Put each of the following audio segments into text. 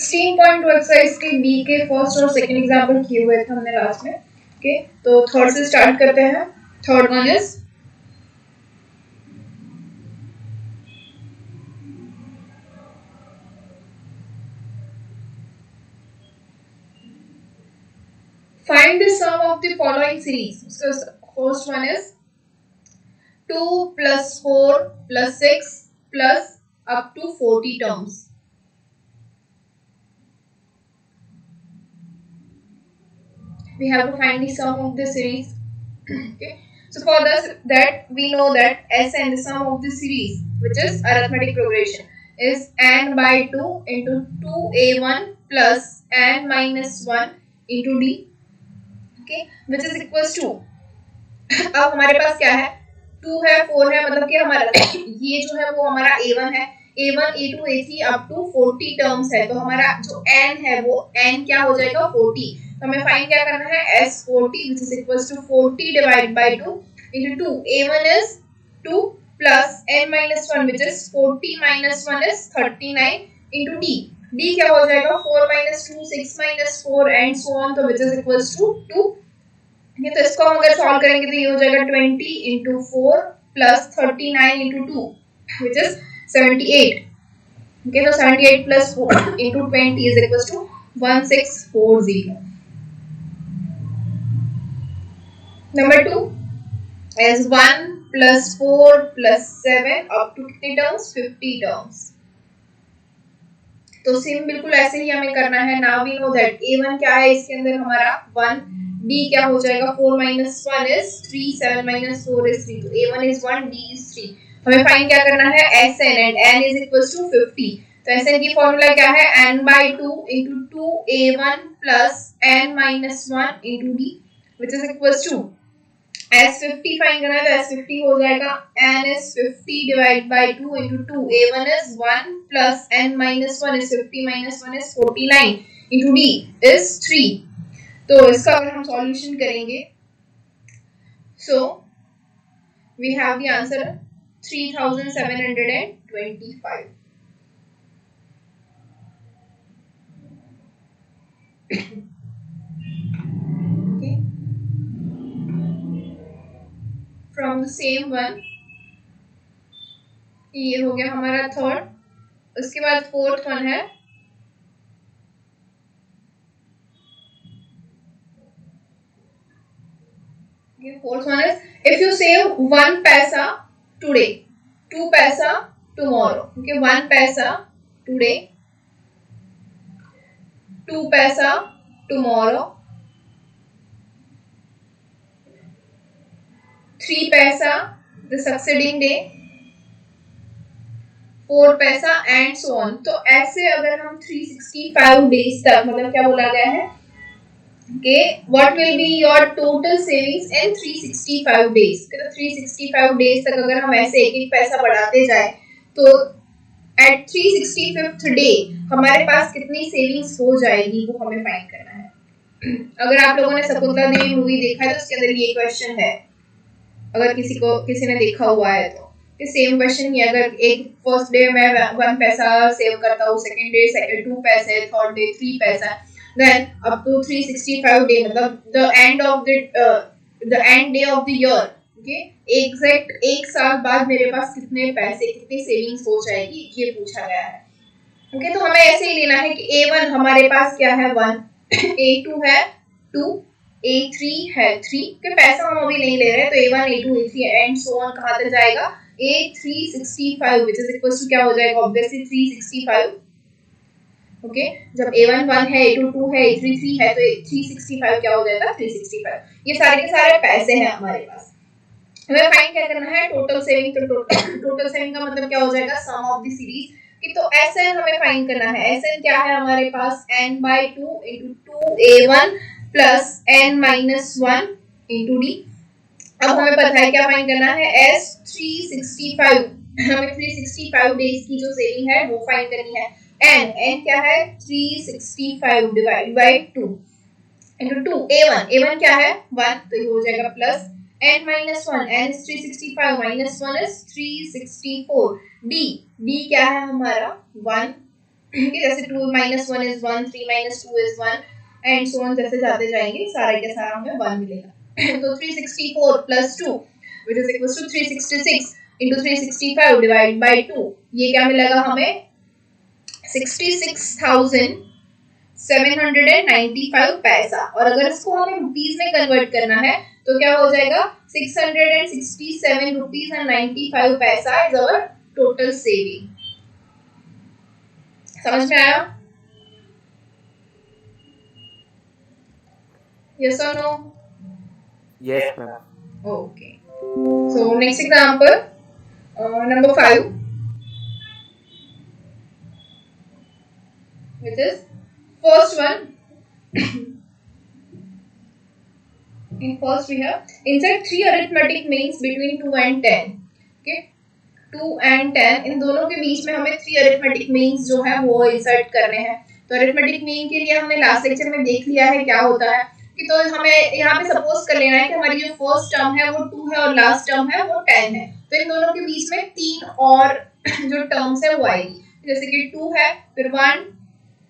16.2 exercise के B के first और सेकंड एग्जांपल किए हुए थे हमने लास्ट में। ओके, तो थर्ड से स्टार्ट करते हैं। Third one is find the sum of the following series. So first one is 2 plus 4 plus 6 plus up to 40 terms. We have to find the sum of the series. Okay, so for this, that we know that Sn, the sum of the series, which is arithmetic progression, is n by 2 into 2a1 plus n minus 1 into d. Okay, which is equals to, अब हमारे पास क्या है, 2 है 4 है, मतलब कि हमारा ये जो है वो हमारा a1 है, a1 a2 a3 up to 40 terms है, तो हमारा जो n है वो n क्या हो जाएगा 40। तो हमें फाइंड क्या करना है, s40 which is equals to 40 divided by 2 into 2, a1 is 2 plus n minus 1 which is 40 minus 1 is 39 into d, d क्या हो जाएगा 4 minus 2 6 minus 4 and so on, तो which is equals to 2। ये तो इसको हम अगर सॉल्व करेंगे तो ये हो जाएगा 20 into 4 plus 39 into 2 which is 78। Okay, so 78 plus 4 into 20 is equals to 1640। Number 2 is 1 plus 4 plus 7 up to कितने terms, 50 terms। तो सेम बिल्कुल ऐसे ही हमें करना है। Now we know that a1 क्या है, इसके अंदर हमारा 1, d क्या हो जाएगा 4 minus 1 is 3, 7 minus 4 is 3, तो a1 is 1, d is 3। हमें फाइंड क्या करना है, sn, and n is equals to 50। तो sn की फॉर्मूला क्या है, n by 2 into 2a1 plus n minus 1 into d which is equals to s50 find करना है, तो s50 हो जाएगा n is 50 divided by 2 into 2, a1 is 1 plus n minus 1 is 50 minus 1 is 49 into d is 3। तो इसका अगर हम solution करेंगे, so we have the answer 3725। Okay, from the same one, ये हो गया हमारा थर्ड। उसके बाद फोर्थ वन है, fourth one is if you save 1 paisa today, 2 paisa tomorrow। Okay, 1 paisa today, 2 paisa tomorrow, 3 paisa the succeeding day, 4 पैसा and so on. तो ऐसे अगर हम 365 डेज तक, मतलब क्या बोला गया है कि what will be your total savings in 365 days. तो 365 डेज तक अगर हम ऐसे एक एक पैसा बढ़ाते जाए तो एट 365th डे हमारे पास कितनी सेविंग्स हो जाएगी वो हमें फाइंड करना है। अगर आप लोगों ने शकुंतला देवी मूवी देखा है तो उसके अंदर ये क्वेश्चन है, अगर किसी ने देखा हुआ है तो सेम क्वेश्चन ही। अगर एक फर्स्ट डे मैं 1 पैसा सेव करता हूँ, सेकंड डे 2 पैसे, थर्ड डे 3 पैसा, देन अप टू 365 डे, मतलब the end day of the year, okay, exact एक साल बाद मेरे पास कितने पैसे, कितनी सेविंग्स हो जाएगी, ये पूछा गया है। ओके, तो हमें ऐसे ही लेना है कि a1 हमारे पास क्या है 1, a2 है 2, a3 है 3, के पैसा हम अभी नहीं ले रहे हैं, तो a1 a2 a3 and so on कहाँ तक जाएगा, a365 which is equals to क्या हो जाएगा, ऑब्वियसली 365। ओके, जब a1 1 है, a2 2 है, a3 3 है, तो 365 क्या हो जाएगा 365। ये सारे के सारे पैसे हैं हमारे पास। हमें फाइंड क्या करना है, टोटल सेविंग। तो टोटल सेविंग का मतलब क्या हो जाएगा, सम ऑफ द सीरीज की। तो SN हमें फाइंड करना है। SN क्या है हमारे पास, n by 2 into 2a1 plus n minus 1 into d। अब हमें पता है क्या फाइंड करना है, S365, हमें 365 डेज की जो सेविंग है वो फाइंड करनी है। n क्या है 365 डिवाइड बाय 2 into 2, a1 क्या है 1, तो ये हो जाएगा plus n minus 1, n is 365 minus 1 is 364, d क्या है हमारा 1, जैसे 2 minus 1 is 1, 3 minus 2 is 1 and so on, जैसे जाते जाएंगे सारा के सारा हमें 1 मिलेगा। तो 364 plus 2 which is equals to 366 into 365 divided by 2, ये क्या मिलेगा हमें 66,795 पैसा। और अगर इसको हमें रुपीस में कन्वर्ट करना है तो क्या हो जाएगा 667 रुपीस एंड 95 पैसा इज अवर टोटल सेविंग। समझ में आया? Yes or no? Yes, ma'am. Okay. So next example, number 5, which is first one. In first we have insert 3 arithmetic means between 2 and 10. Okay, 2 and 10 इन दोनों के बीच में हमें 3 arithmetic means जो है वो इंसर्ट करने हैं। तो arithmetic mean के लिए हमने लास्ट लेक्चर में देख लिया है क्या होता है कि तो हमें यहाँ पे सपोज कर लेना है कि हमारी जो फर्स्ट टर्म है वो 2 है और लास्ट टर्म है वो 10 है। तो इन दोनों के बीच में 3 और जो टर्म्स है वो आएगी, जैसे कि 2 है फिर 1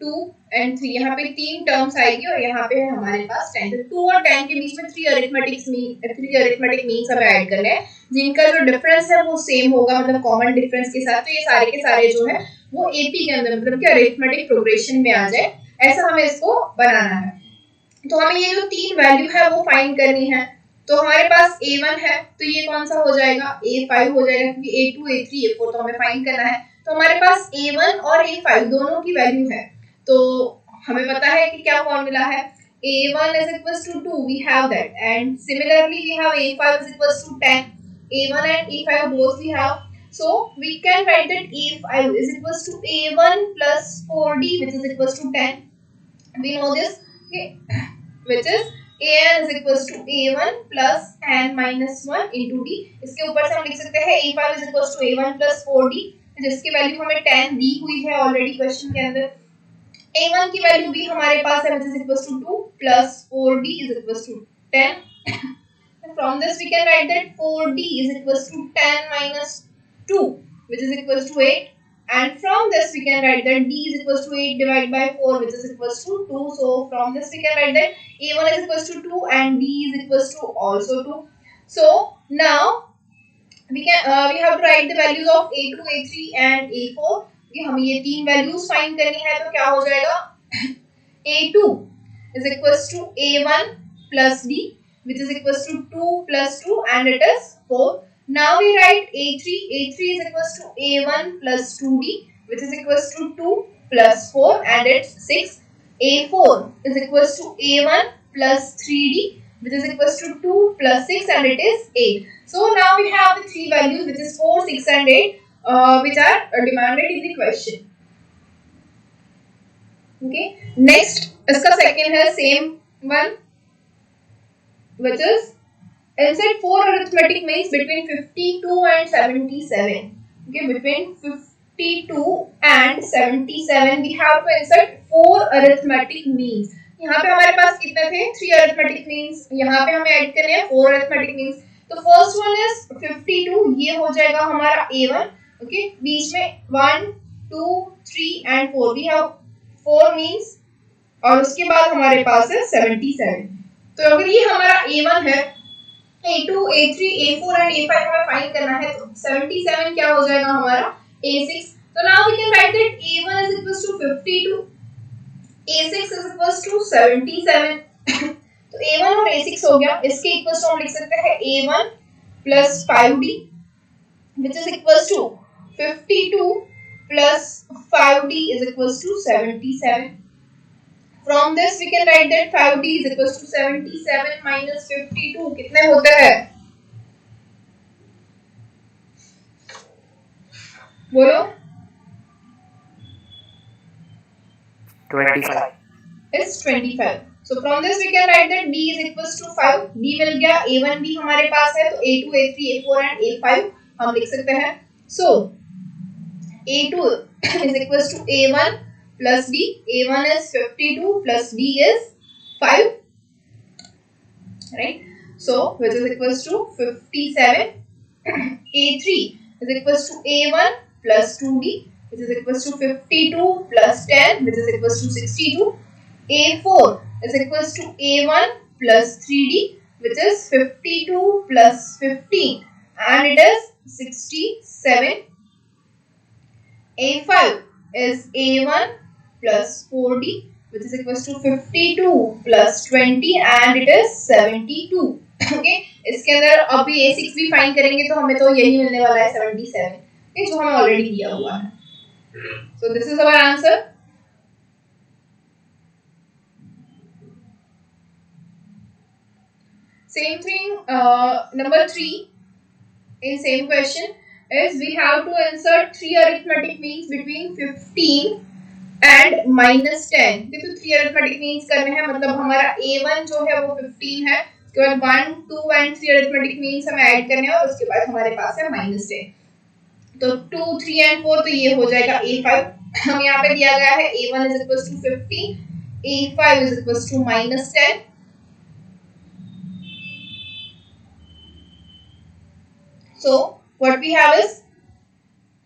2 एंड 3, यहाँ पे 3 टर्म्स आएगी और यहाँ पे है हमारे पास 10। तो 2 और 10 के बीच में 3 अरिथमेटिक मीन्स हमें ऐड करने हैं जिनका जो डिफरेंस है वो सेम होगा, मतलब कॉमन डिफरेंस के साथ। तो ये सारे के सारे जो है वो एपी के अंदर मतलब कि अरिथमेटिक प्रोग्रेशन में आ जाए, ऐसा हमें इसको बनाना है। तो हमें ये जो 3 वैल्यू है वो फाइंड करनी है। तो हमारे पास A1 है तो ये कौन सा हो जाएगा A5 हो जाएगा, क्योंकि A2 A3 A4 तो हमें फाइंड करना है। तो हमारे पास A1 और A5 दोनों की वैल्यू है। तो हमें पता है कि क्या फॉर्मूला है, A1 is equals to 2, we have that, and similarly we have A5 is equals to 10, A1 and A5 both we have, so we can write that A5 is equals to A1 plus 4D which is equals to 10. We know this, okay, which is an is equals to A1 plus n minus 1 into D। इसके ऊपर से हम लिख सकते हैं A5 is equals to A1 plus 4D जिसकी value हमें 10 दी हुई है ऑलरेडी क्वेश्चन के अंदर। A1 की वैल्यू भी हमारे पास है which is equals to 2 plus 4D is equals to 10। From this we can write that 4D is equals to 10 minus 2 which is equals to 8, and from this we can write that D is equals to 8 divided by 4 which is equals to 2. So from this we can write that A1 is equals to 2 and D is equals to also 2. So now we have to write the values of A2, A3 and A4 कि हमें ये 3 values find करनी है। तो क्या हो जाएगा A2 is equals to A1 plus D which is equals to 2 plus 2 and it is 4. Now we write A3 is equals to A1 plus 2D which is equals to 2 plus 4 and it's 6. A4 is equals to A1 plus 3D which is equals to 2 plus 6 and it is 8. So now we have the 3 values which is 4, 6 and 8 which are demanded in the question. Okay, next इसका second है same one which is insert 4 arithmetic means between 52 and 77. Okay, between 52 and 77 we have to insert 4 arithmetic means. यहाँ पे हमारे पास कितने थे 3 arithmetic means, यहाँ पे हमें ऐड करने हैं 4 arithmetic means। तो first one is 52, ये हो जाएगा हमारा A1। ओके, बीच में 1 2 3 and 4 we have 4 means और उसके बाद हमारे पास है 77। तो अगर ये हमारा A1 है, A2 A3 A4 and A5 हमें फाइंड करना है तो 77 क्या हो जाएगा हमारा A6। तो now we can write that A1 is equals to 52, A6 is equals to 77। तो A1 और A6 हो गया, इसके इक्वल्स हम लिख सकते हैं A1 plus 5D which is equals to 52 plus 5D is equals to 77. From this we can write that 5D is equals to 77 minus 52 कितने होते हैं बोलो 25. It's 25. So from this we can write that D is equals to 5. D मिल गया, A1 भी हमारे पास है तो A2 A3 A4 and A5 हम लिख सकते हैं। So A2 is equals to A1 plus D. A1 is 52 plus D is 5, right? So which is equals to 57. A3 is equals to A1 plus 2D which is equals to 52 plus 10, which is equals to 62. A4 is equals to A1 plus 3D, which is 52 plus 15, and it is 67. A5 is A1 plus 4D, which is equals to 52 plus 20, and it is 72. Okay, इसके अंदर अभी A6 भी find करेंगे तो हमें तो यही मिलने वाला है 77, ओके, जो हमें ऑलरेडी दिया हुआ है. So this is our answer. Same thing, number 3 in same question is we have to insert 3 arithmetic means between 15 and -10. तो 3 arithmetic means करने हैं, मतलब हमारा A1 जो है वो 15 है, उसके बाद 1, 2 and 3 arithmetic means हमें ऐड करने हैं, और उसके बाद हमारे पास है -10. तो 2, 3 and 4 तो ये हो जाएगा A5. हम यहाँ पे दिया गया है A1 is equals to 15, A5 is equals to -10. So what we have is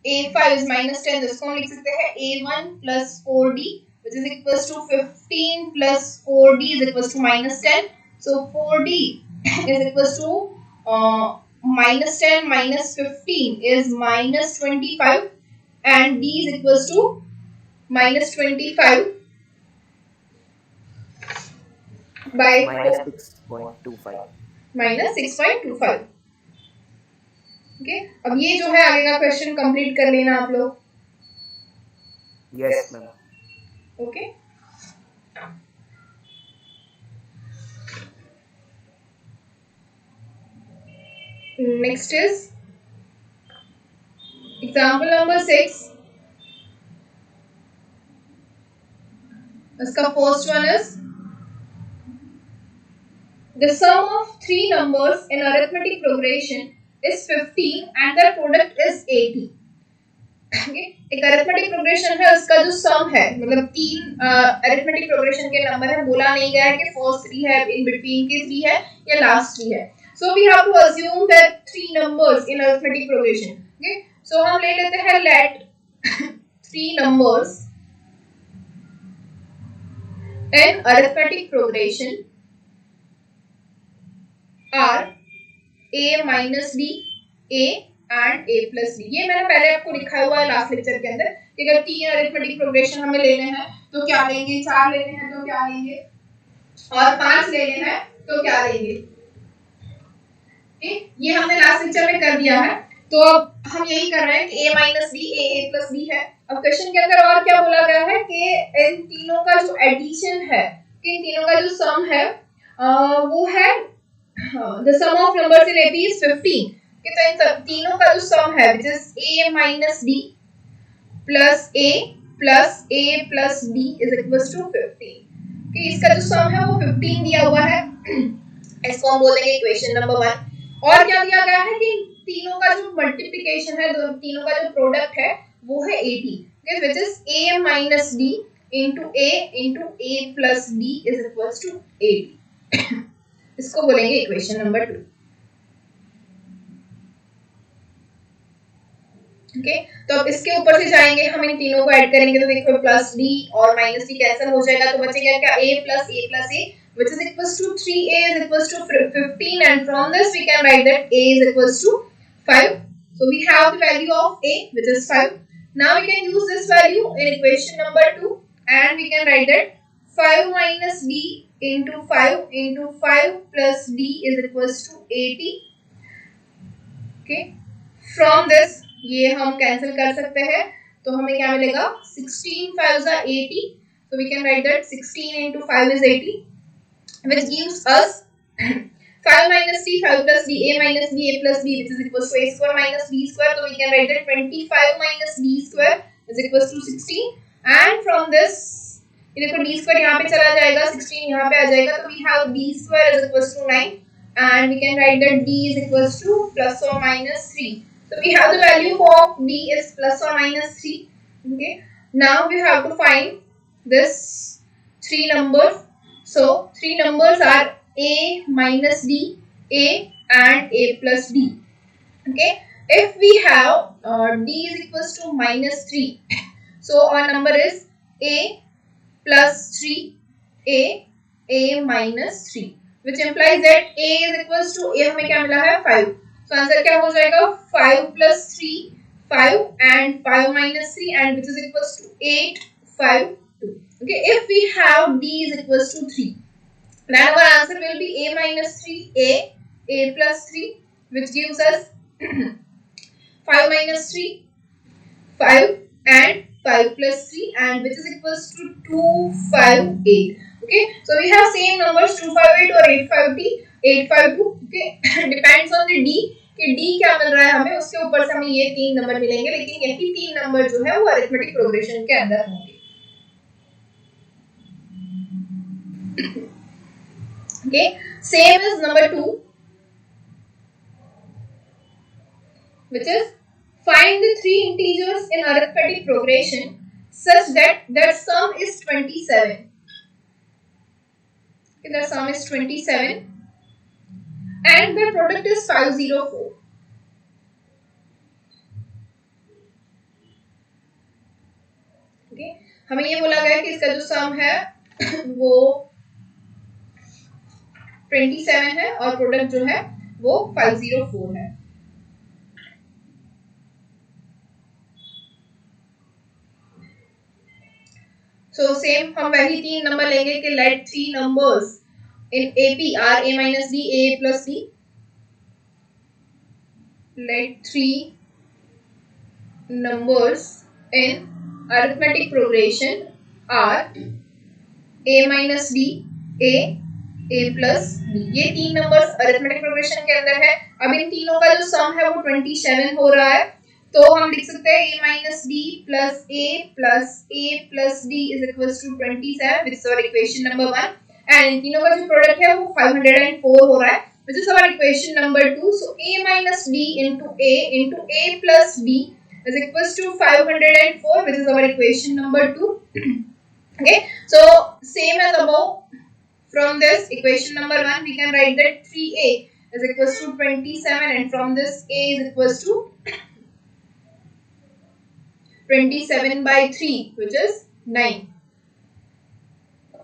A5 is -10, तो इसको हम लिख सकते हैं A1 plus 4D, which is equals to 15 plus 4D is equals to -10. So 4D is equals to -10 minus 15 is -25, and D is equals to -25 by -6.25. -6.25. Okay, अब ये जो है आगे का क्वेश्चन कंप्लीट कर लेना आप लोग. Yes, ma'am. Okay, next is example number 6. इसका first one is the sum of three numbers in arithmetic progression is 15 and their product is 80. okay? एक अरिथमेटिक प्रोग्रेशन है, उसका जो सम है, मतलब 3 अरिथमेटिक प्रोग्रेशन के नंबर है, बोला नहीं गया है कि फर्स्ट 3 है, इन बिटवीन के 3 है या लास्ट 3 है. So we have to assume that 3 numbers in arithmetic progression. Okay, so हम ले लेते हैं let 3 numbers in arithmetic progression are A minus D, A and A plus D. ये मैंने पहले आपको लिखा हुआ है लास्ट लेक्चर के अंदर कि अगर 3 अरिथमेटिक प्रोग्रेशन हमें लेने हैं तो क्या लेंगे, 4 लेने हैं तो क्या लेंगे, और 5 लेने हैं तो क्या लेंगे. ये हमने लास्ट लेक्चर में कर दिया है, तो अब हम यही कर रहे हैं कि A minus D, A plus D है. अब क्वेश्चन के अंदर और क्या बोला गया है कि इन तीनों का जो एडिशन है, कि इन तीनों का जो सम है वो है the sum of numbers in AP is 15. कि तो इन तीनों का जो सम है which is A minus D plus A plus D is equals to 15. कि इसका जो सम है वो 15 दिया हुआ है, इसको हम बोलेंगे इक्वेशन नंबर 1. और क्या दिया गया है कि तीनों का जो मल्टीप्लिकेशन है, दोनों तीनों का जो प्रोडक्ट है वो है 80, which is A minus D into A plus D is equals to 80. इसको बोलेंगे इक्वेशन नंबर 2. ओके, तो अब इसके ऊपर से जाएंगे, हम इन तीनों को ऐड करेंगे तो देखो प्लस डी और माइनस डी कैंसिल हो जाएगा, तो बचेगा क्या a plus a which is equals to 3a is equals to 15, and from this we can write that a is equals to 5. So we have the value of a which is 5. Now we can use this value in equation number 2, and we can write that 5 minus d into 5 plus d is equals to 80. Okay, from this ये हम cancel कर सकते हैं, तो हमें क्या मिलेगा, 16 5s are 80. So we can write that 16 into 5 is 80, which gives us 5 minus d, 5 plus d, a minus b, a plus b, which is equals to a square minus b square. So we can write that 25 minus d square is equals to 16. And from this ये देखो d square यहाँ पे चला जाएगा, 16 यहाँ पे आ जाएगा, तो we have d square is equals to 9, and we can write that d is equals to plus or minus 3. So we have the value of d is plus or minus 3. Okay, now we have to find this 3 numbers. So 3 numbers are a minus d, a and a plus d. Okay, if we have d is equals to minus 3, so our number is a plus 3, a minus 3, which implies that a is equals to a हमें क्या मिला है 5. So answer क्या हो जाएगा 5 plus 3 5 and 5 minus 3 and which is equals to 8 5 2. Okay, if we have d is equals to 3, then our answer will be a minus 3 a plus 3, which gives us 5 minus 3 5 and 5 plus 3 and which is equals to 258. Okay, so we have same numbers 258 or 850 852. Okay, depends on the d कि d क्या मिल रहा है हमें, उसके ऊपर से हमें ये तीन नंबर मिलेंगे, लेकिन यही तीन नंबर जो है वो अरिथमेटिक प्रोग्रेशन के अंदर होंगे. Okay, same is number 2, which is find the three integers in arithmetic progression such that their sum is 27. Okay, the sum is 27 and the product is 504. Okay, हमें ये बोला गया कि इसका जो सम है वो 27 है और प्रोडक्ट जो है वो 504 है. So same हम वही तीन नंबर लेंगे कि let three numbers in AP are a minus b, a plus b. Let three numbers in arithmetic progression are a minus b, a plus b. ये तीन नंबर्स अरिथमेटिक प्रोग्रेशन के अंदर है. अब इन तीनों का जो सम है वो 27 हो रहा है, तो हम लिख सकते हैं a minus b plus a plus d is equals to 27, which is our equation number 1. And इन तीनों का जो प्रोडक्ट है वो 504 हो रहा है, which is our equation number 2. So a minus b into a plus b is equals to 504, which is our equation number 2. Okay, so same as above. From this equation number 1, we can write that 3a is equals to 27, and from this a is equals to 27 by 3, which is 9.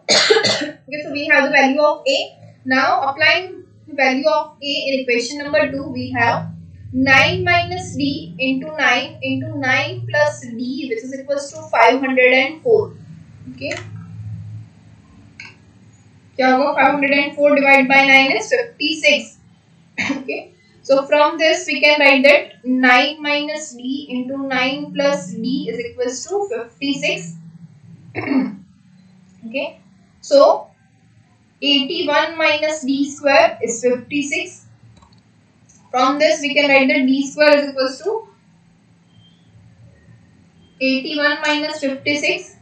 Okay, so we have the value of a. Now applying the value of a in equation number 2, we have 9 minus b into 9 plus d, which is equals to 504. Okay, क्या होगा 504 divided by 9 is 56. Okay, so from this we can write that 9 minus d into 9 plus d is equals to 56. Okay, so 81 minus d square is 56. From this we can write that d square is equals to 81 minus 56,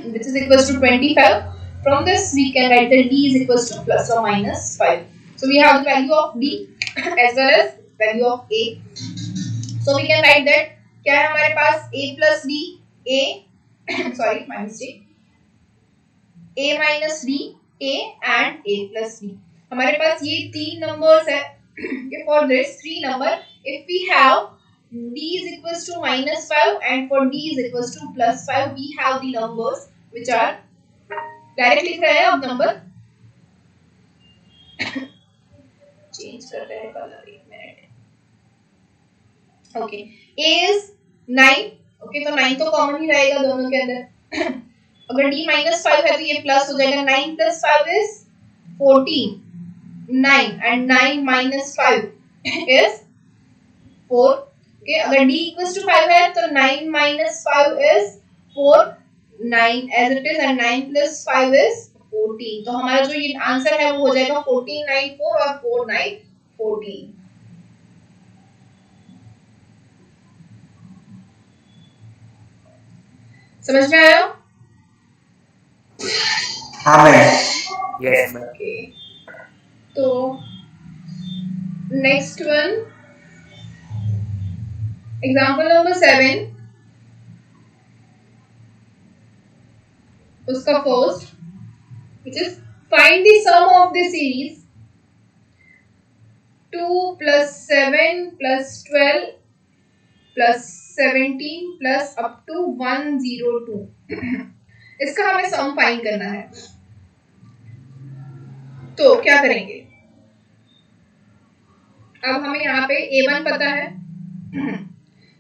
which is equals to 25. From this we can write that d is equals to plus or minus 5. So we have the value of d as well as value of a. So we can write that क्या है हमारे पास a plus d, a sorry my mistake, a minus d, a and a plus d. हमारे पास ये तीन numbers है. For this three number, if we have d is equals to minus 5 and for d is equals to plus 5, we have the numbers which are direct लिख रहे हैं. अब number change कर रहे हैं कलर, एक minute. Okay, a is 9. Okay, तो 9 तो कॉमन ही रहेगा दोनों के अंदर. अगर d minus 5 है तो ये प्लस हो जाएगा. 9 plus 5 is 14. 9 and 9 minus 5 is 4. Okay, अगर d equals to 5 है तो 9 minus 5 is 4. 9 as it is and 9 plus 5 is 14. तो हमारा जो ये आंसर है वो हो जाएगा 14 9 4 और 4 9 14. समझ में आया? हाँ मैम. Yes ma'am. Okay. तो next one, example number 7. उसका first, which is find the sum of the series 2 plus 7 plus 12 plus 17 plus up to 102 इसका हमें सम फाइंड करना है। तो क्या करेंगे, अब हमें यहाँ पे a1 पता है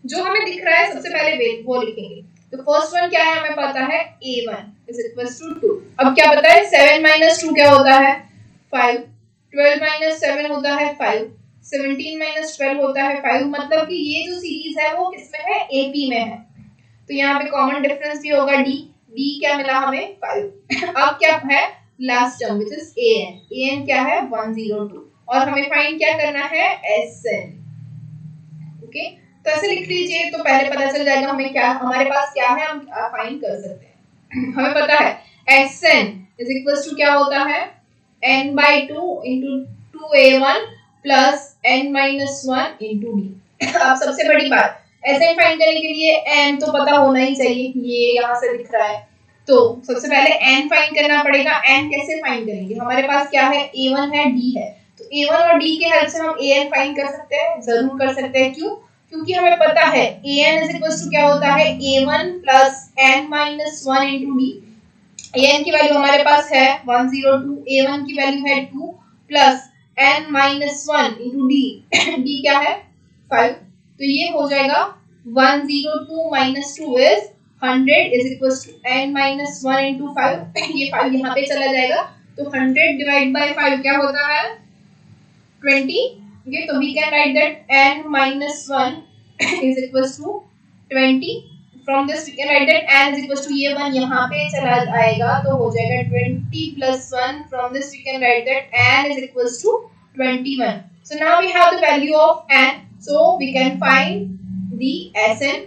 जो हमें दिख रहा है सबसे पहले वो लिखेंगे। तो फर्स्ट वन क्या है, हमें पता है a1 is equals to 2। अब क्या पता है 7 minus 2 क्या होता है 5, 12 minus 7 होता है 5, 17 minus 12 होता है 5। मतलब कि ये जो सीरीज है वो किसमें है, AP में है। तो यहाँ पे कॉमन डिफरेंस भी होगा d क्या मिला हमें 5। अब क्या है last term which is an क्या है 102 और हमें फाइंड क्या करना है Sn। ओके तो ऐसे लिख लीजिए तो पहले पता चल जाएगा हमें क्या, हमारे पास क्या है, हम फाइंड कर सकते हैं। हमें पता है Sn इज इक्वल्स टू क्या होता है n by 2 into 2a1 plus n minus 1 into d। अब सबसे बड़ी बात Sn फाइंड करने के लिए n तो पता होना ही चाहिए, ये यहाँ से दिख रहा है। तो सबसे पहले n फाइंड करना पड़ेगा। n कैसे फाइंड करेंगे, हमारे पास क्या है a1 है d है, तो a1 और d के हेल्प से हम an फाइंड कर सकते हैं, जरूर कर सकते हैं। क्यों, क्योंकि हमें पता है an इज इक्वल्स टू क्या होता है a1 plus n minus 1 into d. an की वैल्यू हमारे पास है 102, a1 की वैल्यू है 2 plus n minus 1 into d, d क्या है 5। तो ये हो जाएगा 102 माइनस 2 is 100 is equals to n minus 1 into 5। ये 5 यहाँ पे चला जाएगा तो 100 डिवाइड बाय 5 क्या होता है 20। Okay, so we can write that n minus 1 is equals to 20। From this we can write that n is equals to ये 1 यहाँ पे चला आएगा तो हो जाएगा 20 plus 1। From this we can write that n is equals to 21। So now we have the value of n, so we can find the Sn।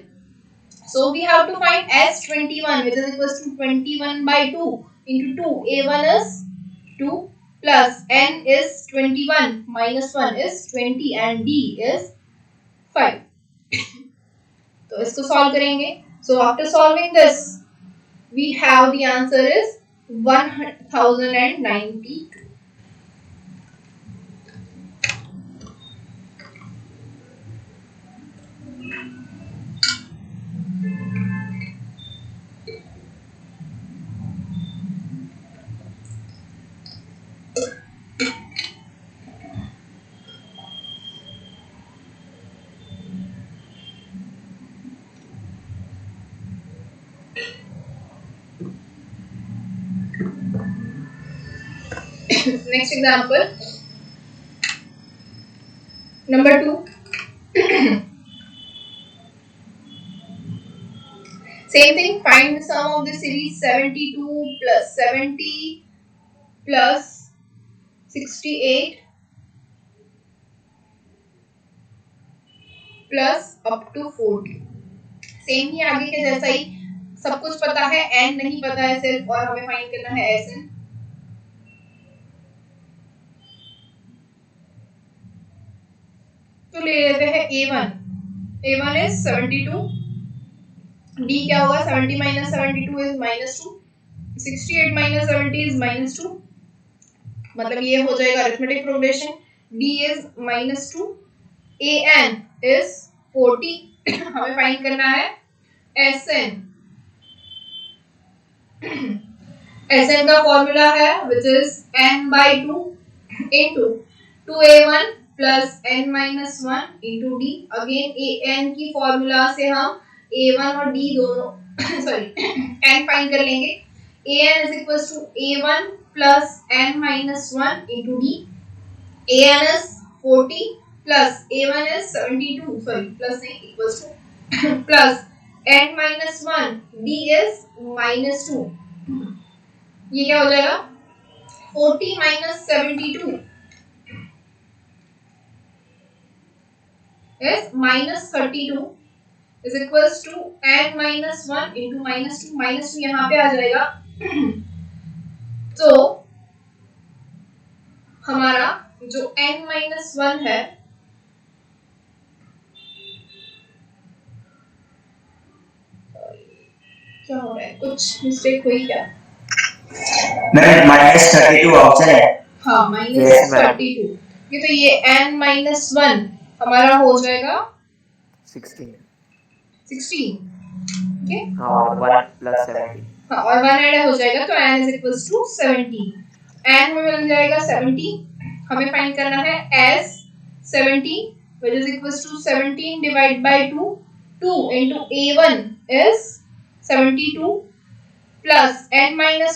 So we have to find S21 which is equals to 21 by 2 into 2, a1 is 2 plus n is 21 minus 1 is 20 and d is 5। तो इसको solve करेंगे। So after solving this we have the answer is 1092। Next example, number 2। Same thing, find the sum of the series 72 plus 70 plus 68 plus up to 40। Same ही आगे के जैसा ही, सब कुछ पता है, n नहीं पता है सिर्फ, और हमें फाइंड करना है Sn। तो ले लेते हैं a1 is 72, d क्या होगा 70 minus 72 is -2, 68 minus 70 is -2, मतलब ये हो जाएगा arithmetic progression. d is -2, an is 40। हमें फाइंड करना है Sn। Sn का फॉर्मूला है which is n by 2 into 2a1 plus n minus 1 into d। Again an की फॉर्मूला से हम a1 और d दोनों सॉरी n फाइंड कर लेंगे। an is equals to a1 plus n minus 1 into d। an is 40 plus a1 is 72, sorry plus नहीं equals to plus n minus 1 d is -2। ये क्या हो जाएगा 40 minus 72 is -32 is equals to n minus 1 into -2 यहाँ पे आ जाएगा। तो हमारा जो n minus 1 है क्या हो रहा है, कुछ मिस्टेक हुई क्या? मैम -32 ऑप्शन है। हाँ -32 तो ये n-1 हमारा हो जाएगा 16. 16. ओके हाँ, और 1 + 17. हाँ, और 1 ऐड हो जाएगा तो n = 17. n हमें मिल जाएगा 70. हमें फाइंड करना है s 70 which is equals to 17 divided by 2. 2 into a1 is 72 plus n-1 is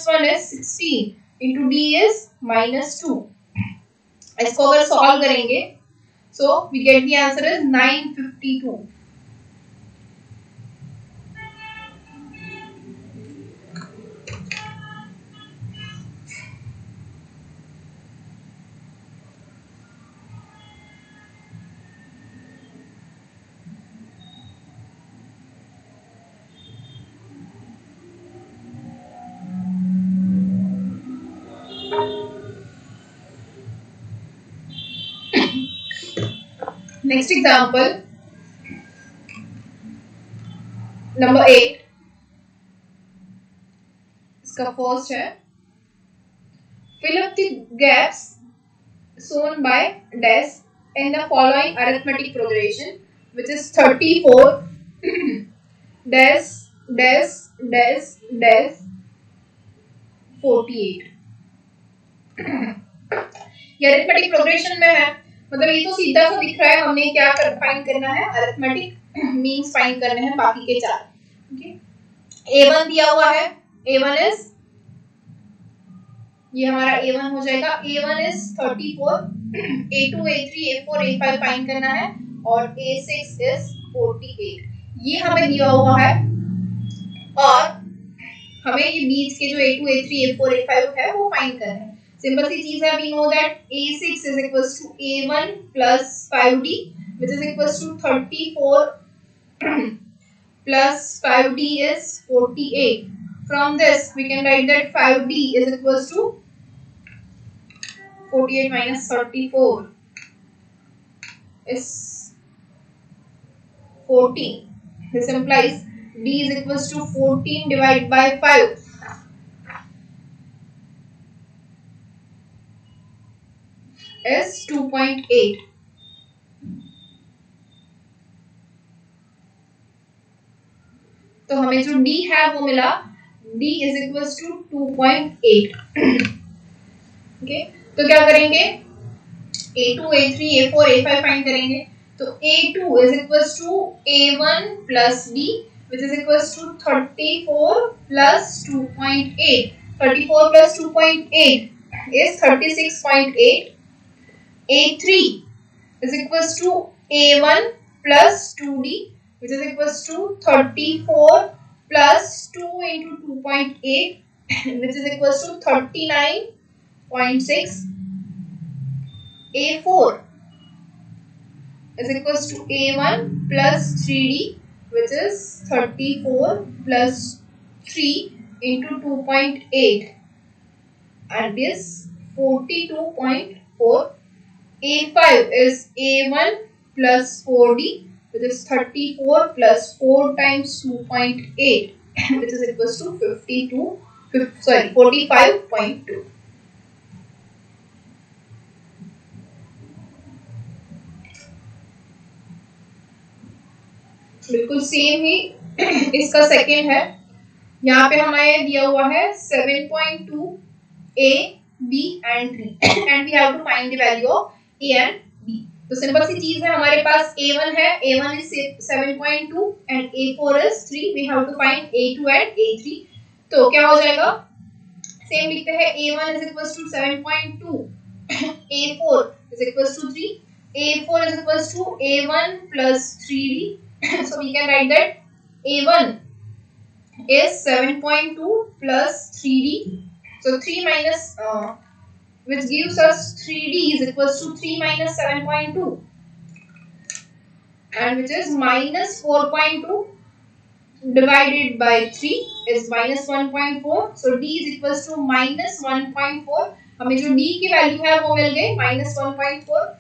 16 into d is -2. इसको अगर सॉल्व करेंगे so we get the answer is 952. Next example, number 8. इसका फर्स्ट है fill up the gaps shown by dash in the following arithmetic progression, which is 34 dash dash dash dash 48. ये arithmetic progression में है, मतलब ये तो सीधा सा दिख रहा है, हमें क्या फाइंड करना है, अरिथमेटिक मीन्स फाइंड करने हैं बाकी के चार. ओके, a1 दिया हुआ है, a1 इज, ये हमारा a1 हो जाएगा, a1 is 34, a2 a3 a4 a5 find करना है और a6 इज 48. ये हमें दिया हुआ है और हमें ये बीच के जो a2 a3 a4 a5 है वो फाइंड करना है. सिंपल सी चीज है, we know that a6 is equals to a1 plus 5d which is equals to 34 plus 5d is 48. From this we can write that 5d is equals to 48 minus 34 is 14. This implies d is equals to 14 divided by 5. is 2.8. तो हमें जो d है वो मिला, d is equals to 2.8. Okay, तो क्या करेंगे, a2 a3 a4 a5 find करेंगे. तो a2 is equals to a1 plus d which is equals to 34 plus 2.8. 34 plus 2.8 is 36.8. A3 is equals to A1 plus 2D which is equals to 34 plus 2 into 2.8 which is equals to 39.6. A4 is equals to A1 plus 3D which is 34 plus 3 into 2.8 and is 42.4. A5 is A1 plus 4D which is 34 plus 4 times 2.8 which is equals to 45.2. बिल्कुल same ही इसका second है. यहाँ पे हमें दिया हुआ है 7.2 A, B and 3 and we have to find the value of A and B. तो सिंपल सी चीज है, हमारे पास A1 है, A1 is 7.2 and A4 is 3. We have to find A2 and A3. तो क्या हो जाएगा, सेम लिखते हैं, A1 is equals to 7.2, A4 is equals to 3, A4 is equals to A1 plus 3D. So we can write that A1 is 7.2 plus 3D. So 3 minus which gives us 3D is equals to 3 minus 7.2 and which is minus 4.2 divided by 3 is minus 1.4. So D is equals to minus 1.4. हमें जो D की value है वो मिल गई minus 1.4.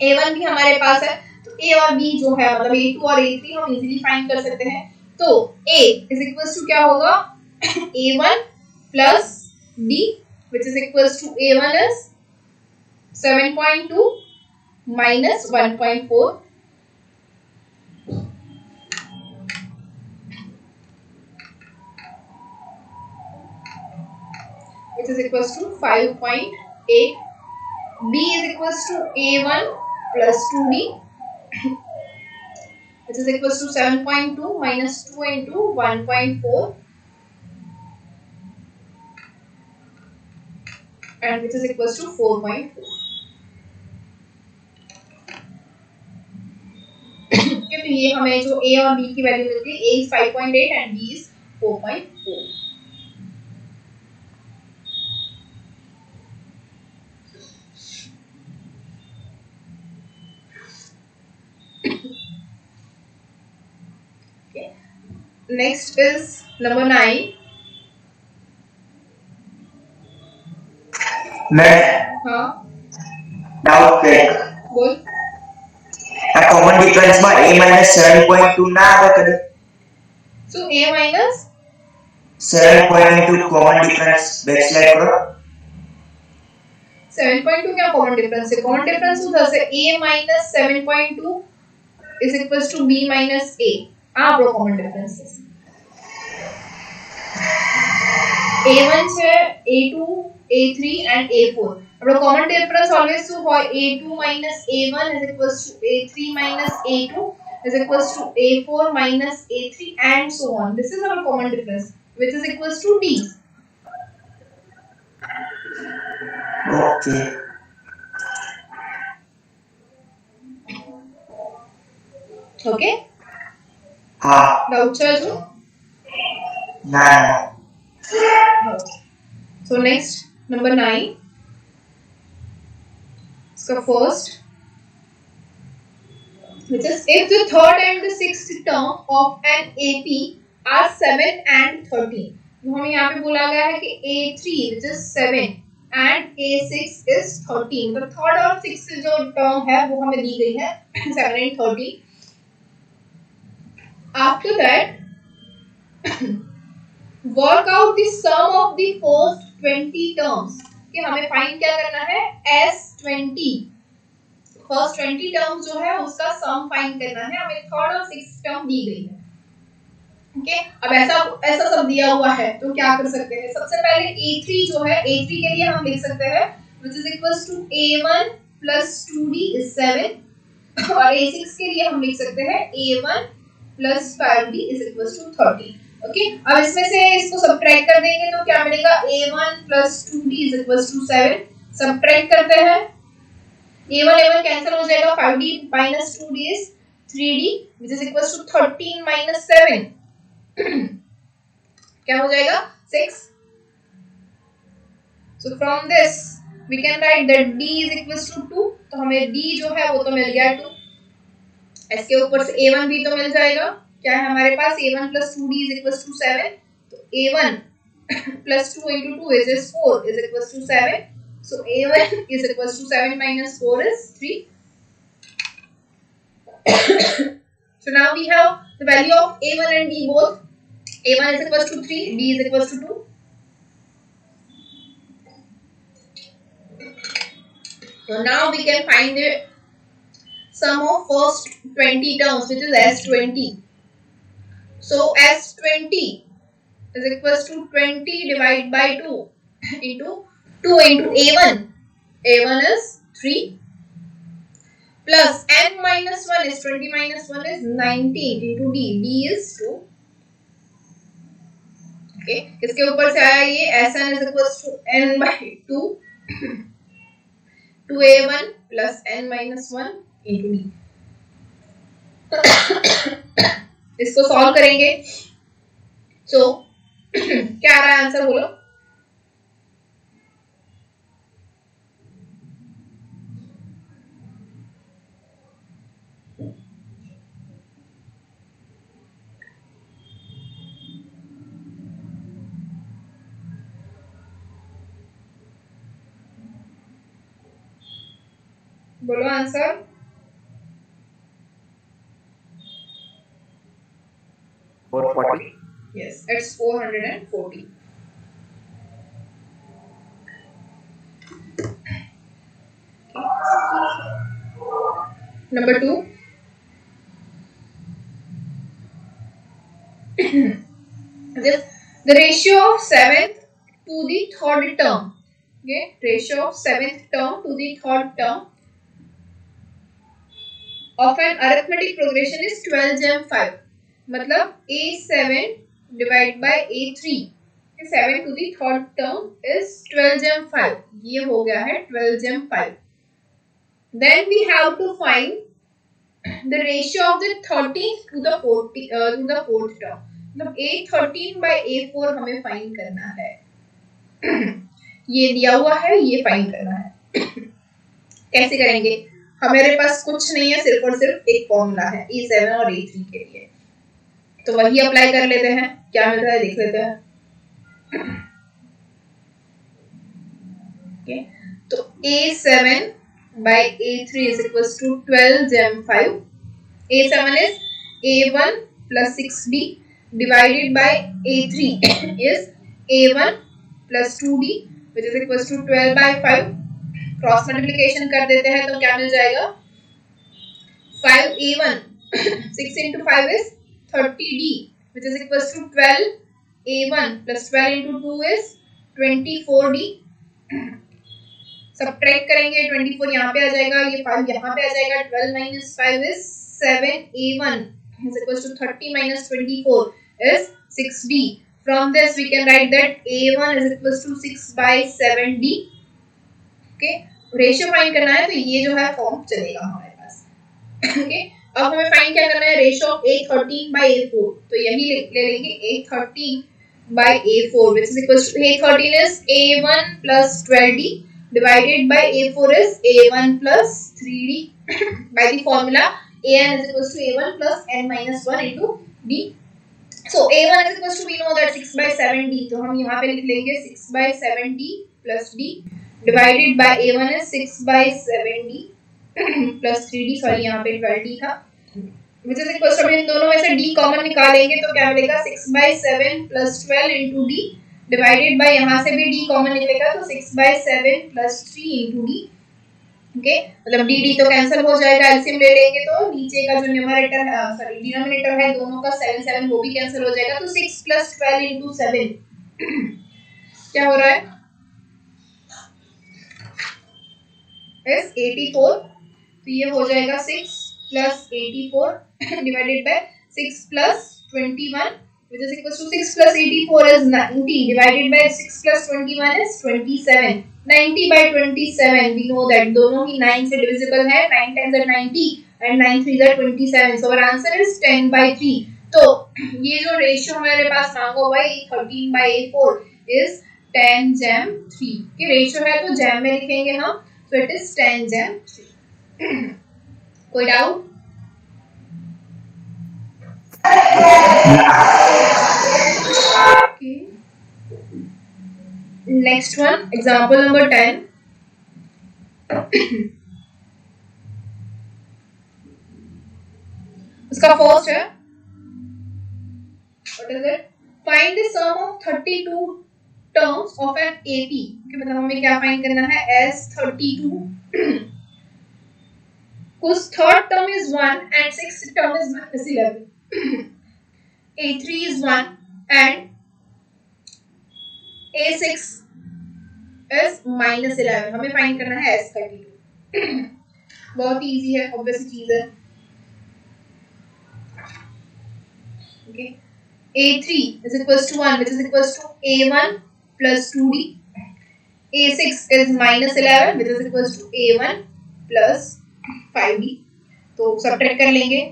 A1 भी हमारे पास है, तो A और B जो है मतलब A2 और A3 हम इजीली फाइंड कर सकते हैं. तो A is equals to क्या होगा, A1 plus D which is equals to A1 is 7.2 minus 1.4, which is equals to 5.8. B is equals to A1 plus 2D, which is equals to 7.2 minus 2 into 1.4, and which is equals to 4.4. Okay, तो ये हमें जो A और B की value मिलती है, A is 5.8 and B is 4.4. Okay. Next is number 9. मैं हाँ, डाउट चेक बोल. આ કોમન ડિફરન્સ માં a - 7.2 ના આવે કદી So A minus 7.2 common difference backslash કરો 7.2 क्या कॉमन डिफरेंस है? कॉमन डिफरेंस શું થશે? A minus 7.2 is equals to B minus A. આ આપણો કોમન ડિફરેન્સ છે. A1 છે, A2, A3 and A4. આપણો કોમન ડિફરન્સ ઓલવેઝ શું હોય? A2 minus A1 is equals to A3 minus A2 is equals to A4 minus A3 and so on. This is our common difference, which is equals to D. Okay Okay? હા Doubt છે હજુ? ના So next, number 9. So first, which is if the third and the sixth term of an AP are 7 and 13. तो हमें यहाँ पे बोला गया है कि A3 which is 7 and A6 is 13. तो third और sixth जो term है वो हमें दी गई है 7 and 13. After that, work out the sum of the first 20 terms. कि हमें फाइंड क्या करना है? S20. फर्स्ट 20 टर्म्स जो है उसका सम फाइंड करना है. हमें थर्ड और सिक्स्थ टर्म दी गई है. ओके, अब ऐसा सब दिया हुआ है तो क्या कर सकते हैं? सबसे पहले A3 जो है, A3 के लिए हम लिख सकते हैं which is equals to A1 plus 2D is 7 और A6 के लिए हम लिख सकते हैं A1 plus 5D is equals to 13. Okay, अब इसमें से इसको सब्ट्रैक्ट कर देंगे तो क्या मिलेगा? A1 plus 2D is equals to 7. Subtract करते हैं, A1 कैंसिल हो जाएगा, 5D minus 2D is 3D which is equals to 13 minus 7. क्या हो जाएगा? 6. So from this we can write that D is equals to 2. तो हमें D जो है वो तो मिल गया 2. इसके ऊपर से A1 भी तो मिल जाएगा. क्या है हमारे पास? A1 plus 2D is equals to 7. तो A1 plus 2 into 2 is 4 is equals to 7. So A1 is equals to 7 minus 4 is 3. So now we have the value of A1 and D both. A1 is equals to 3, D is equals to 2. So now we can find the sum of first 20 terms which is S20. So S20 is equals to 20 divided by 2 into A1. A1 is 3 plus n minus 1 is 20 minus 1 is 19 into D. D is 2. Okay, इसके ऊपर से आया ये Sn is equals to n by 2 2A1 plus n minus 1 into D. इसको solve करेंगे. So क्या आ रहा है आंसर बोलो? बोलो answer. 440. Yes, it's 440. Number 2, the ratio of 7th to the 3rd term. Okay, ratio of 7th term to the 3rd term of an arithmetic progression is 12 gem 5. मतलब A7 divided by A3. 7 to the 3rd term is 12 gem 5. ये हो गया है 12 gem 5. Then we have to find the ratio of the 13th to the 4th term. मतलब A13 by A4 हमें find करना है. ये दिया हुआ है, ये फाइंड करना है. कैसे करेंगे? हमारे पास कुछ नहीं है, सिर्फ और सिर्फ एक फॉर्मूला है A7 और A3 के लिए, तो वही अप्लाई कर लेते हैं. क्या मिलता है देख लेते हैं. Okay, तो A7 by A3 is equals to 12 gem 5. A7 is A1 plus 6D divided by A3 is A1 plus 2D which is equals to 12 by 5. Cross multiplication कर देते हैं तो क्या मिल जाएगा? 5A1 6 into 5 is 30D which is equals to 12A1 plus 12 into 2 is 24D. Subtract करेंगे 24 यहाँ पे आ जाएगा, ये 5 यहाँ पे आ जाएगा. 12 minus 5 is 7A1 is equals to 30 minus 24 is 6D. From this we can write that A1 is equals to 6 by 7D. Okay, ratio find करना है तो ये जो है फॉर्म चलेगा हमारे पास. ओके, अब हमें फाइंड क्या करना है? Ratio of A13 by A4. तो यही ले लेंगे A13 by A4 which is equals to A13 is A1 plus 12D divided by A4 is A1 plus 3D. By the formula An is equals to A1 plus n minus 1 into D. So A1 is equals to, we know that 6 by 7D, तो हम यहाँ पे लिख लेंगे 6 by 7D plus D divided by A1 is 6 by 7D plus 3D. Sorry यहाँ पे 12D था which is equals to, इन दोनों में से D कॉमन निकालेंगे तो क्या मिलेगा? 6 by 7 plus 12 into D divided by यहाँ से भी D कॉमन निकलेगा तो 6 by 7 plus 3 into D. Okay, मतलब D तो कैंसिल हो जाएगा, एलसीएम ले लेंगे तो नीचे का जो न्यूमरेटर है, सॉरी डिनोमिनेटर है दोनों का 7 7 वो भी कैंसिल हो जाएगा. तो 6 plus 12 into 7 क्या हो रहा है? is 84. तो ये हो जाएगा 6 plus 84 divided by 6 plus 21 which is equals to 6 plus 84 is 90 divided by 6 plus 21 is 27. 90 by 27 we know that दोनों ही 9 से divisible है. 9 times are 90 and 9 3s are 27. So our answer is 10 by 3. तो ये जो रेशियो हमारे पास मांगा हुआ है 13 by A4 is 10 gem 3. कि रेशियो है तो जैम में लिखेंगे हम, so it is 10 gem 3. कोई doubt? Okay. Next one, example number 10. उसका फर्स्ट है, what is it? Find the sum of 32 terms of an AP. okay, मतलब हमें क्या फाइंड करना है? S32 whose third term is 1 and sixth term is minus 11. A3 is 1 and A6 is minus 11. हमें find करना है S32. बहुत ही easy है, ऑब्वियस चीज है. Okay, A3 is equals to 1 which is equals to A1 plus 2D. A6 is minus 11 which is equals to A1 plus 5D. तो subtract कर लेंगे.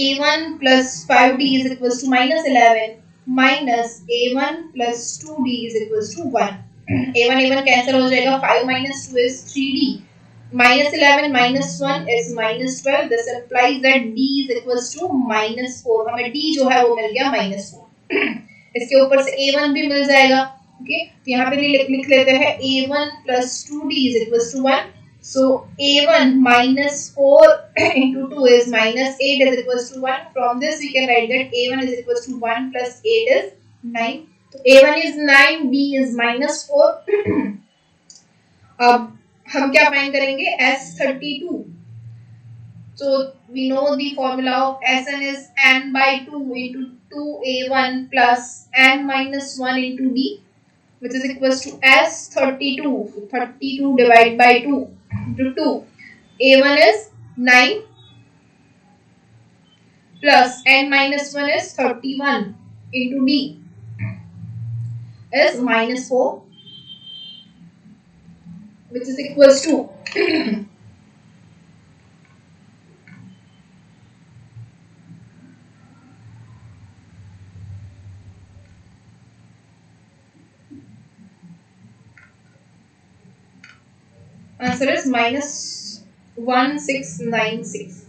A1 plus 5D is equals to minus 11 minus A1 plus 2D is equals to 1. A1 cancel हो जाएगा. 5 minus 2 is 3D. Minus 11 minus 1 is minus 12. This implies that D is equals to minus 4. हमें D जो है वो मिल गया minus 4. इसके ऊपर से A1 भी मिल जाएगा. ओके, तो यहाँ पे लिख लेते हैं A1 plus 2D is equals to 1. So A1 minus 4 into 2 is minus 8 is equals to 1. From this we can write that A1 is equals to 1 plus 8 is 9. So A1 is 9, B is minus 4. अब हम क्या find करेंगे? S32. So we know the formula of Sn is n by 2 into 2a1 plus n minus 1 into d, which is equals to S32. So 32 divided by 2 into 2. A1 is 9 plus n minus 1 is 31 into d is minus 4, which is equals to answer is minus 1696.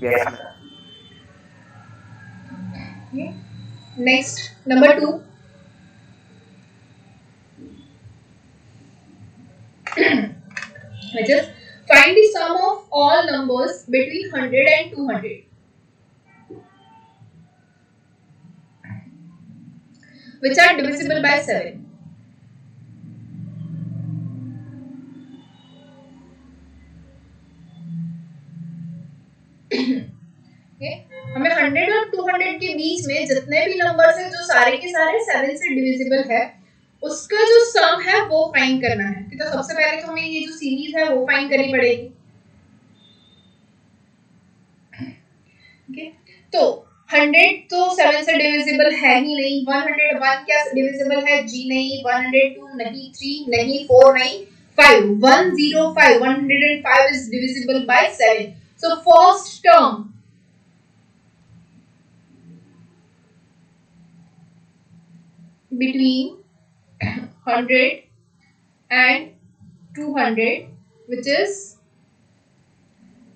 Yes, ma'am. Okay. Next, number 2. Which is find the sum of all numbers between 100 and 200 which are divisible by 7. Okay? हमें 100 और 200 के बीच में जितने भी numbers हैं जो सारे के सारे 7 से डिविजिबल है, उसका जो सम है वो फाइंड करना है. तो सबसे पहले तो हमें ये जो सीरीज है वो फाइंड करनी पड़ेगी. Okay? तो 100 तो 7 से डिविजिबल है ही नहीं. 101 क्या डिविजिबल है? G नहीं, 102 नहीं, 3 नहीं, 4 नहीं, 5. 105 105 is divisible by 7. So first term between 100 and 200 which is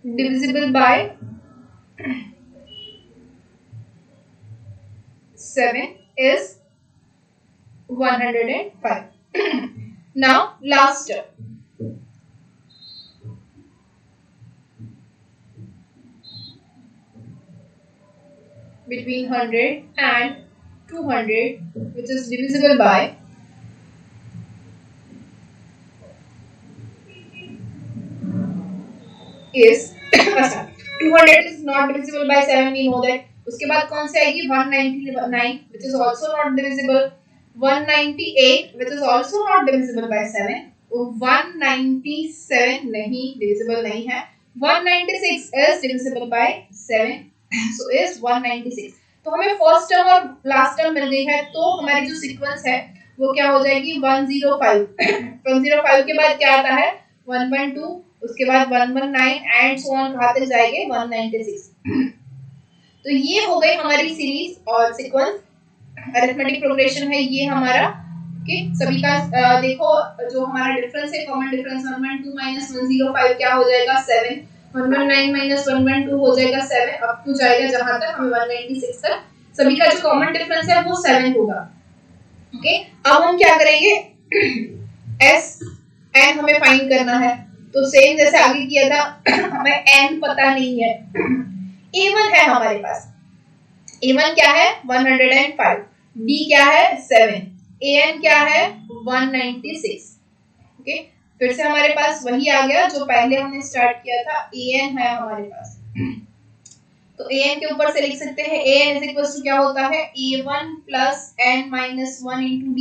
divisible by 7 is 105. Now last term. Between 100 and 200 which is divisible by is 200 is not divisible by 7, we know that. उसके बाद कौन सी आएगी? 199 which is also not divisible. 198 which is also not divisible by 7. 197 नहीं, divisible नहीं है. 196 is divisible by 7. So is 196. तो हमें first term और लास्ट टर्म मिल गई है. तो हमारी जो सीक्वेंस है वो क्या हो जाएगी? 105. 105 के बाद क्या आता है? 1.2, उसके बाद 119 एंड सो ऑन कहाँ तक जाएंगे? 196. तो ये हो गई हमारी सीरीज और सीक्वेंस. अरिथमेटिक प्रोग्रेशन है ये हमारा. ओके, सभी का देखो जो हमारा डिफरेंस है, कॉमन डिफरेंस 112 माइनस 105 क्या हो जाएगा? 7. 119 माइनस 112 हो जाएगा 7. अब टू जाएगा जहां तक हमें 196 तक. सभी का जो कॉमन डिफरेंस है वो 7 होगा. ओके, अब हम क्या करेंगे? एस एन हमें फाइंड करना है. तो सेम जैसे आगे किया था, हमें एन पता नहीं है. A1 है हमारे पास. A1 क्या है? 105. D क्या है? 7. AN क्या है? 196. ओके, फिर से हमारे पास वही आ गया जो पहले हमने स्टार्ट किया था. AN है हमारे पास. तो AN के ऊपर से लिख सकते हैं AN इज इक्वल टू क्या होता है? A1 plus n minus 1 into D.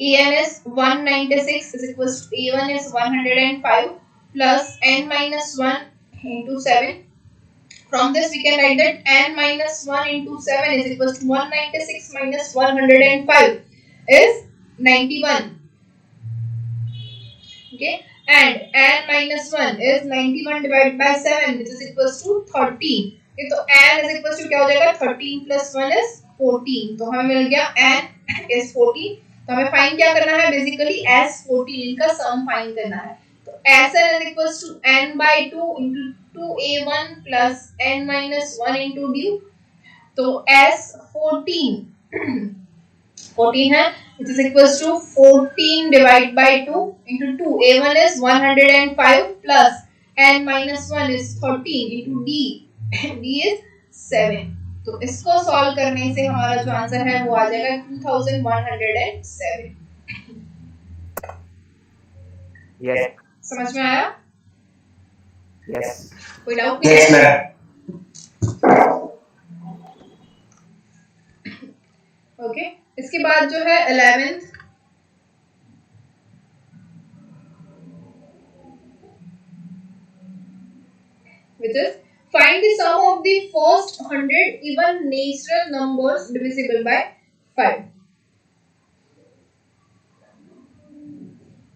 AN is 196 is equals to A1 is 105 plus n minus 1 into 7. From this we can write that n minus 1 into 7 is equals to 196 minus 105 is 91. Okay, and n minus 1 is 91 divided by 7 which is equals to 13. Okay, तो n is equals to क्या हो जाएगा? 13 plus 1 is 14. तो हमें मिल गया n is 14. तो हमें find क्या करना है? बेसिकली S14 इनका सम फाइंड करना है. तो Sn is equals to n by 2 into 2a1 plus n minus 1 into d. तो S14 14 है, which is equals to 14 divided by 2 into 2. A1 is 105 plus n minus 1 is 13 into d. d is 7. तो इसको solve करने से हमारा जो answer है वो आ जाएगा 2107. Yes. समझ में आया? Yes. कोई डाउट Yes, नहीं? ma'am. ओके, इसके बाद जो है 11th, which is find the sum of the first 100 even natural numbers divisible by 5.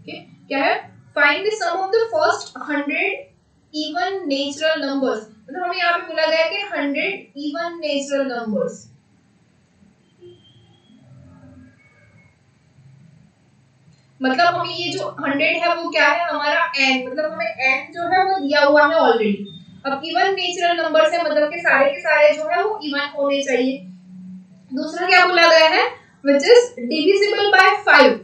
Okay, क्या है? Find the sum of the first 100 even natural numbers. मतलब हमें यहाँ पे बोला गया कि 100 even natural numbers. मतलब हमें ये जो 100 है वो क्या है? हमारा n, मतलब हमें n जो है वो दिया हुआ है ऑलरेडी. अब इवन नेचुरल नंबर्स है, मतलब के सारे जो है वो इवन होने चाहिए. दूसरा क्या बोला गया है? which is divisible by 5.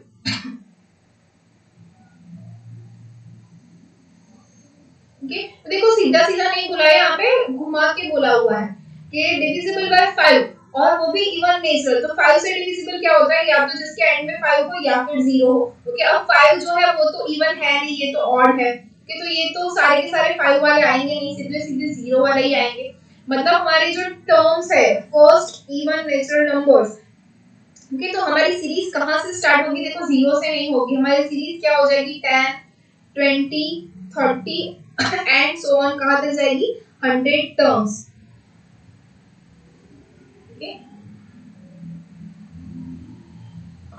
Okay, तो देखो सीधा सीधा नहीं बोला है, यहाँ पे घुमा के बोला हुआ है कि divisible by 5 और वो भी इवन नेचुरल. तो 5 से डिविजिबल क्या होता है? या तो जिसके एंड में 5 हो या फिर 0 हो. ओके, अब 5 जो है वो तो इवन है नहीं, ये तो ऑड है. ओके, तो ये तो सारे के सारे 5 वाले आएंगे नहीं, सीधे सीधे 0 वाले ही आएंगे. मतलब हमारी जो टर्म्स है first even natural numbers. Okay, तो हमारी सीरीज कहाँ से स्टार्ट होगी? देखो 0 से नहीं होगी. हमारी सीरीज क्या हो जाएगी? 10, 20, 30 एंड सो ऑन. कहाँ तक जाएगी? 100 टर्म्स.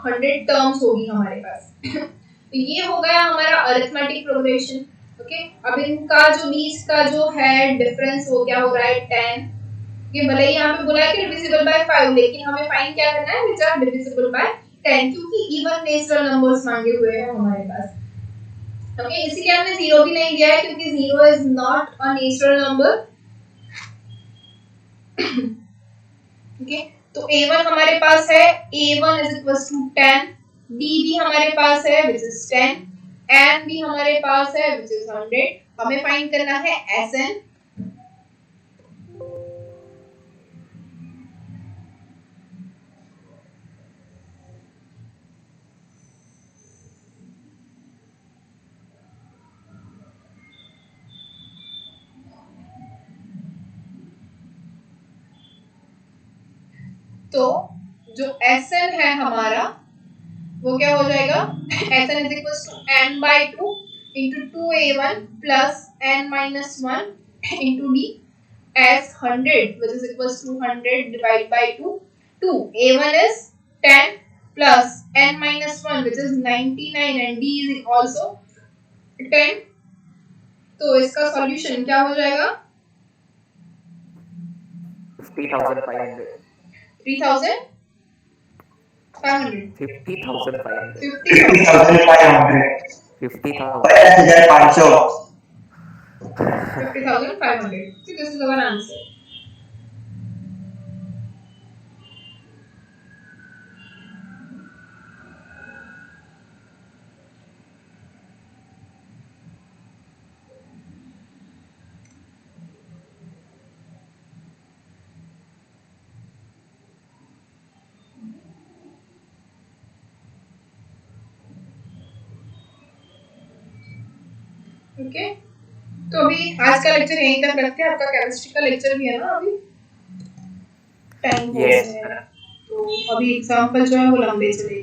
100 टर्म्स होगी हमारे पास. तो ये हो गया हमारा अरिथमेटिक प्रोग्रेशन. ओके, अब इनका जो बीच का जो है डिफरेंस वो क्या हो रहा है? 10. ये भले ही यहाँ पे बोला है कि डिविजिबल बाय 5, लेकिन हमें फाइंड क्या करना है? व्हिच आर डिविजिबल बाय 10, क्योंकि इवन नेचुरल नंबर्स मांगे हुए हैं हमारे पास. ओके, इसी के हमने 0 भी नहीं दिया है क्योंकि 0 is not a natural number. Okay, तो a1 हमारे पास है, a1 is equals to 10, b भी हमारे पास है which is 10, n भी हमारे पास है which is 100. हमें फाइंड करना है sn. तो जो Sn है हमारा वो क्या हो जाएगा? Sn is equals to n by 2 into 2a1 plus n minus 1 into d as 100, which is equals to 100 divided by 2. 2a1 is 10 plus n minus 1 which is 99 and d is also 10. तो इसका solution क्या हो जाएगा? 50,500. 3,500. 50,500. 50,500. 50,500. 50,500. So this is our answer. Okay, तो अभी आज का lecture यहीं तक रखते हैं. आपका केमिस्ट्री का लेक्चर भी है ना अभी? टाइम हो Yes. गया है, तो अभी एग्जाम्पल जो है वो लंबे चलेंगे.